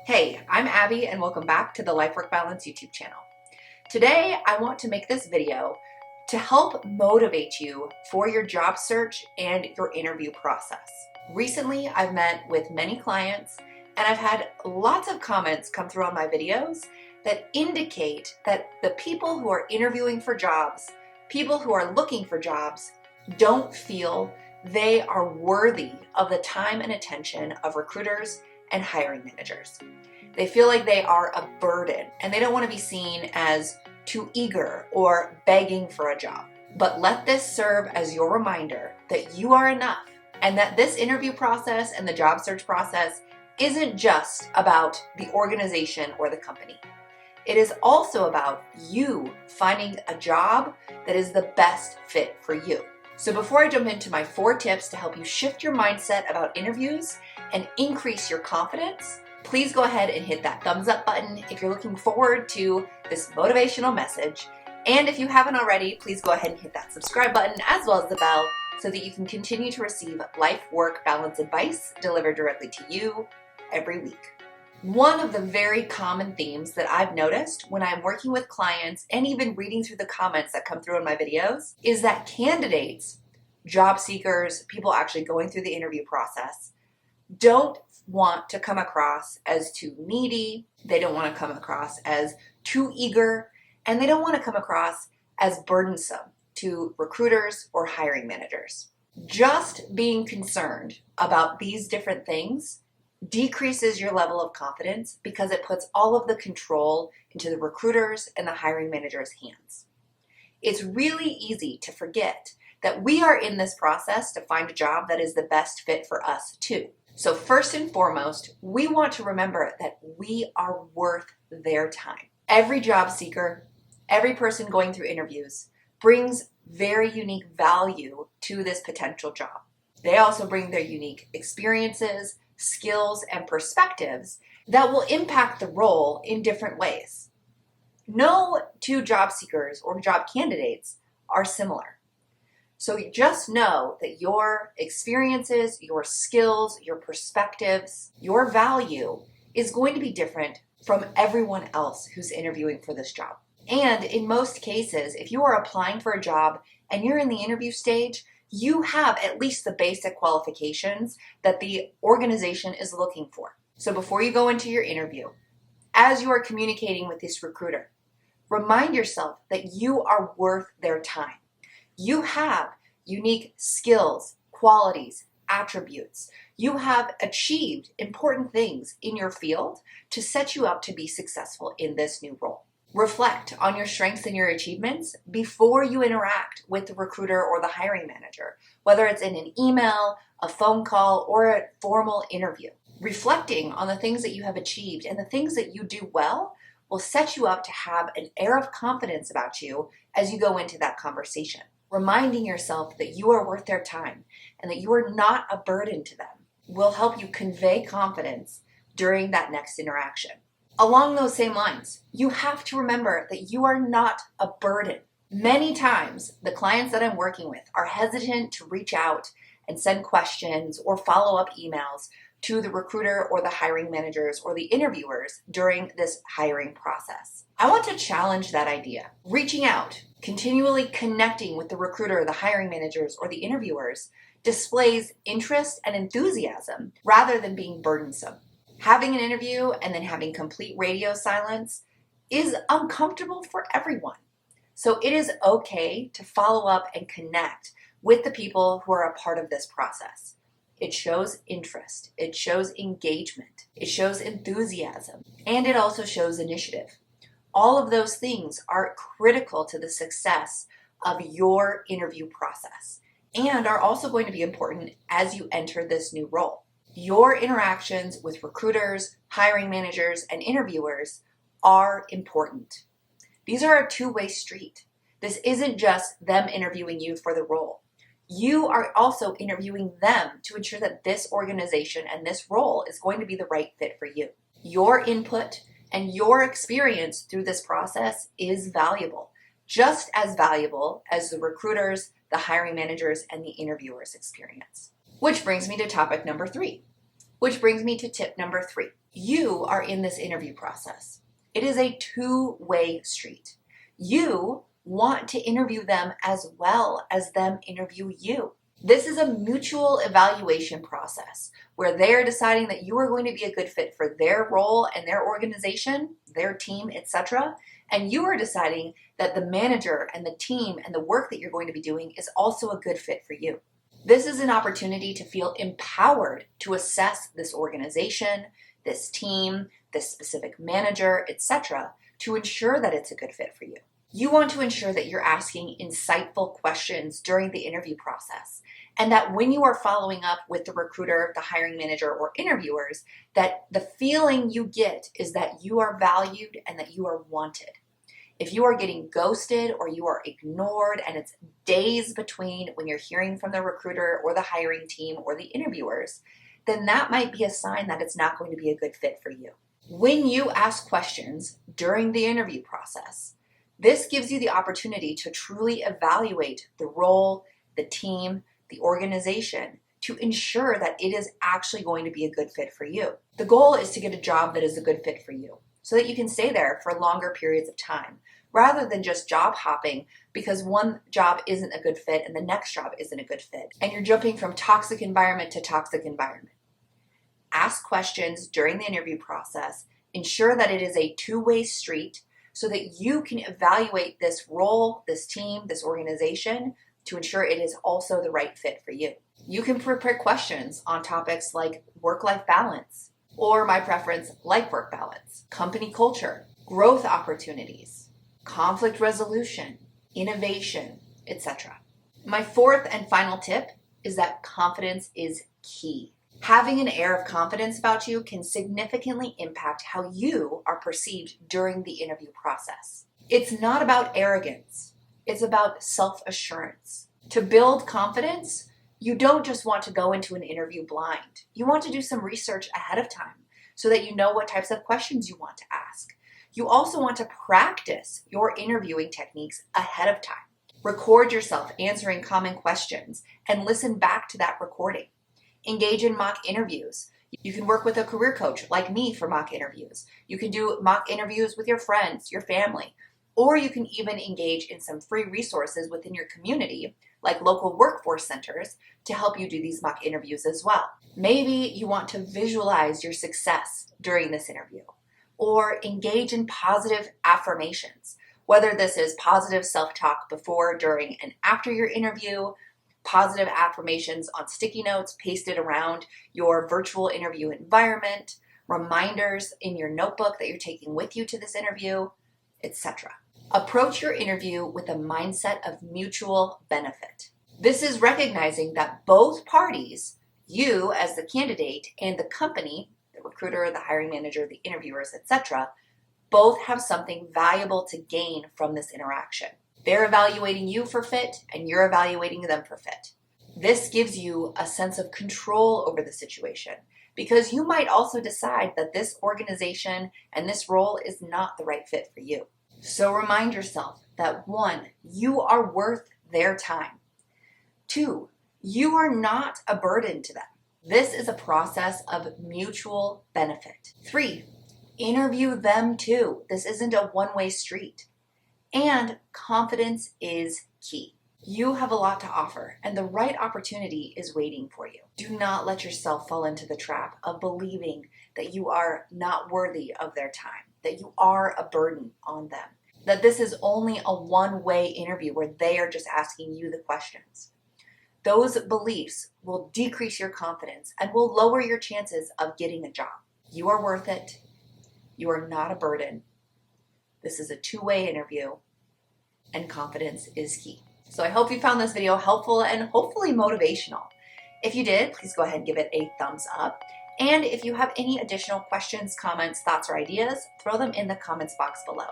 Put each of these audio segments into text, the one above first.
Hey, I'm Abby and welcome back to the Life Work Balance YouTube channel. Today, I want to make this video to help motivate you for your job search and your interview process. Recently, I've met with many clients and I've had lots of comments come through on my videos that indicate that the people who are interviewing for jobs, people who are looking for jobs, don't feel they are worthy of the time and attention of recruiters and hiring managers. They feel like they are a burden and they don't want to be seen as too eager or begging for a job. But let this serve as your reminder that you are enough and that this interview process and the job search process isn't just about the organization or the company. It is also about you finding a job that is the best fit for you. So before I jump into my 4 tips to help you shift your mindset about interviews and increase your confidence, please go ahead and hit that thumbs up button if you're looking forward to this motivational message. And if you haven't already, please go ahead and hit that subscribe button as well as the bell so that you can continue to receive life work balance advice delivered directly to you every week. One of the very common themes that I've noticed when I'm working with clients and even reading through the comments that come through in my videos is that candidates, job seekers, people actually going through the interview process, don't want to come across as too needy, they don't want to come across as too eager, and they don't want to come across as burdensome to recruiters or hiring managers. Just being concerned about these different things decreases your level of confidence because it puts all of the control into the recruiters and the hiring managers' hands. It's really easy to forget that we are in this process to find a job that is the best fit for us too. So first and foremost, we want to remember that we are worth their time. Every job seeker, every person going through interviews brings very unique value to this potential job. They also bring their unique experiences, skills, and perspectives that will impact the role in different ways. No 2 job seekers or job candidates are similar. So just know that your experiences, your skills, your perspectives, your value is going to be different from everyone else who's interviewing for this job. And in most cases, if you are applying for a job and you're in the interview stage, you have at least the basic qualifications that the organization is looking for. So before you go into your interview, as you are communicating with this recruiter, remind yourself that you are worth their time. You have unique skills, qualities, attributes. You have achieved important things in your field to set you up to be successful in this new role. Reflect on your strengths and your achievements before you interact with the recruiter or the hiring manager, whether it's in an email, a phone call, or a formal interview. Reflecting on the things that you have achieved and the things that you do well will set you up to have an air of confidence about you as you go into that conversation. Reminding yourself that you are worth their time and that you are not a burden to them will help you convey confidence during that next interaction. Along those same lines, you have to remember that you are not a burden. Many times, the clients that I'm working with are hesitant to reach out and send questions or follow-up emails to the recruiter or the hiring managers or the interviewers during this hiring process. I want to challenge that idea. Reaching out, continually connecting with the recruiter, the hiring managers, or the interviewers displays interest and enthusiasm rather than being burdensome. Having an interview and then having complete radio silence is uncomfortable for everyone. So it is okay to follow up and connect with the people who are a part of this process. It shows interest, it shows engagement, it shows enthusiasm, and it also shows initiative. All of those things are critical to the success of your interview process and are also going to be important as you enter this new role. Your interactions with recruiters, hiring managers, and interviewers are important. These are a 2-way street. This isn't just them interviewing you for the role. You are also interviewing them to ensure that this organization and this role is going to be the right fit for you. Your input and your experience through this process is valuable, just as valuable as the recruiters, the hiring managers, and the interviewers' experience. Which brings me to topic number 3. Which brings me to tip number 3. You are in this interview process. It is a two-way street. You want to interview them as well as them interview you. This is a mutual evaluation process where they're deciding that you are going to be a good fit for their role and their organization, their team, etc. And you are deciding that the manager and the team and the work that you're going to be doing is also a good fit for you. This is an opportunity to feel empowered to assess this organization, this team, this specific manager, etc., to ensure that it's a good fit for you. You want to ensure that you're asking insightful questions during the interview process, and that when you are following up with the recruiter, the hiring manager, or interviewers, that the feeling you get is that you are valued and that you are wanted. If you are getting ghosted or you are ignored and it's days between when you're hearing from the recruiter or the hiring team or the interviewers, then that might be a sign that it's not going to be a good fit for you. When you ask questions during the interview process, this gives you the opportunity to truly evaluate the role, the team, the organization to ensure that it is actually going to be a good fit for you. The goal is to get a job that is a good fit for you so that you can stay there for longer periods of time rather than just job hopping because one job isn't a good fit and the next job isn't a good fit and you're jumping from toxic environment to toxic environment. Ask questions during the interview process. Ensure that it is a two-way street so that you can evaluate this role, this team, this organization to ensure it is also the right fit for you. You can prepare questions on topics like work-life balance, or my preference, life-work balance, company culture, growth opportunities, conflict resolution, innovation, etc. My 4th and final tip is that confidence is key. Having an air of confidence about you can significantly impact how you are perceived during the interview process. It's not about arrogance. It's about self-assurance. To build confidence, you don't just want to go into an interview blind. You want to do some research ahead of time so that you know what types of questions you want to ask. You also want to practice your interviewing techniques ahead of time. Record yourself answering common questions and listen back to that recording. Engage in mock interviews. You can work with a career coach like me for mock interviews. You can do mock interviews with your friends, your family, or you can even engage in some free resources within your community, like local workforce centers, to help you do these mock interviews as well. Maybe you want to visualize your success during this interview, or engage in positive affirmations, whether this is positive self-talk before, during, and after your interview, positive affirmations on sticky notes pasted around your virtual interview environment, reminders in your notebook that you're taking with you to this interview, etc. Approach your interview with a mindset of mutual benefit. This is recognizing that both parties, you as the candidate and the company, the recruiter, the hiring manager, the interviewers, etc., both have something valuable to gain from this interaction. They're evaluating you for fit, and you're evaluating them for fit. This gives you a sense of control over the situation because you might also decide that this organization and this role is not the right fit for you. So remind yourself that 1, you are worth their time. 2, you are not a burden to them. This is a process of mutual benefit. 3, interview them too. This isn't a one-way street. And confidence is key. You have a lot to offer, and the right opportunity is waiting for you. Do not let yourself fall into the trap of believing that you are not worthy of their time, that you are a burden on them, that this is only a one-way interview where they are just asking you the questions. Those beliefs will decrease your confidence and will lower your chances of getting a job. You are worth it. You are not a burden. This is a two-way interview, and confidence is key. So I hope you found this video helpful and hopefully motivational. If you did, please go ahead and give it a thumbs up. And if you have any additional questions, comments, thoughts, or ideas, throw them in the comments box below.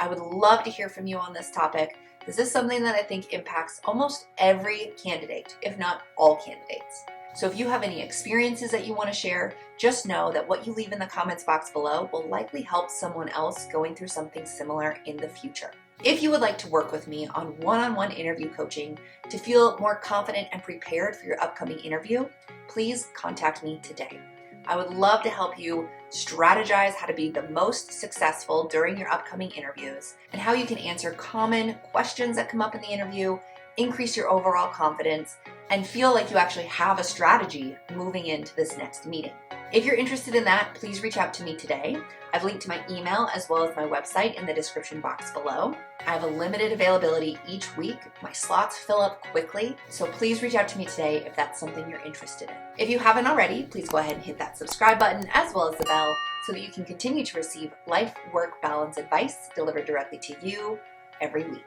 I would love to hear from you on this topic. This is something that I think impacts almost every candidate, if not all candidates. So if you have any experiences that you want to share, just know that what you leave in the comments box below will likely help someone else going through something similar in the future. If you would like to work with me on one-on-one interview coaching to feel more confident and prepared for your upcoming interview, please contact me today. I would love to help you strategize how to be the most successful during your upcoming interviews and how you can answer common questions that come up in the interview, increase your overall confidence, and feel like you actually have a strategy moving into this next meeting. If you're interested in that, please reach out to me today. I've linked to my email as well as my website in the description box below. I have a limited availability each week. My slots fill up quickly, so please reach out to me today if that's something you're interested in. If you haven't already, please go ahead and hit that subscribe button as well as the bell so that you can continue to receive life-work balance advice delivered directly to you every week.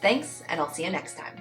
Thanks, and I'll see you next time.